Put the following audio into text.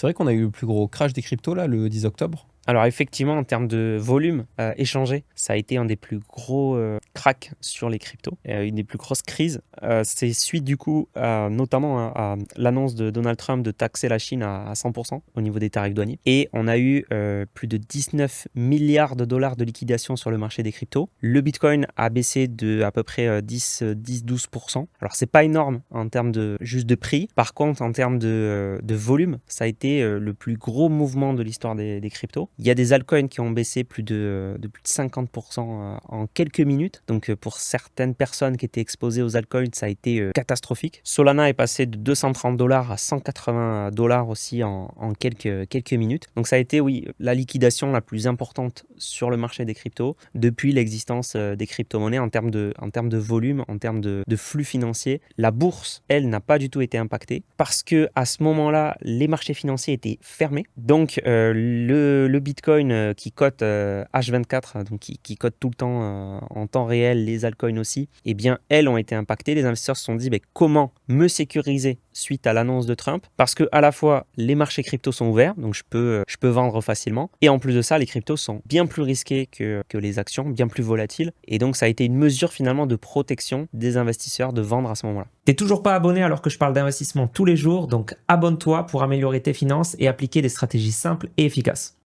C'est vrai qu'on a eu le plus gros crash des cryptos là, le 10 octobre. Alors effectivement, en termes de volume échangé, ça a été un des plus gros cracks sur les cryptos, une des plus grosses crises. C'est suite du coup notamment à l'annonce de Donald Trump de taxer la Chine à 100% au niveau des tarifs douaniers. Et on a eu plus de 19 milliards de dollars de liquidation sur le marché des cryptos. Le Bitcoin a baissé de à peu près 10-12%. Alors c'est pas énorme en termes de juste de prix. Par contre, en termes de volume, ça a été le plus gros mouvement de l'histoire des cryptos. Il y a des altcoins qui ont baissé plus de plus de 50% en quelques minutes. Donc pour certaines personnes qui étaient exposées aux altcoins, ça a été catastrophique. Solana est passé de 230 dollars à 180 dollars aussi en quelques minutes. Donc ça a été, oui, la liquidation la plus importante sur le marché des cryptos depuis l'existence des crypto-monnaies en termes de volume, en termes de flux financiers. La bourse, elle, n'a pas du tout été impactée parce que à ce moment-là, les marchés financiers étaient fermés. Donc le Bitcoin qui cote H24, donc qui cote tout le temps en temps réel, les altcoins aussi, eh bien, elles ont été impactées. Les investisseurs se sont dit, comment me sécuriser suite à l'annonce de Trump? Parce que à la fois, les marchés crypto sont ouverts, donc je peux vendre facilement. Et en plus de ça, les cryptos sont bien plus risqués que les actions, bien plus volatiles. Et donc, ça a été une mesure finalement de protection des investisseurs de vendre à ce moment-là. T'es toujours pas abonné alors que je parle d'investissement tous les jours, donc abonne-toi pour améliorer tes finances et appliquer des stratégies simples et efficaces.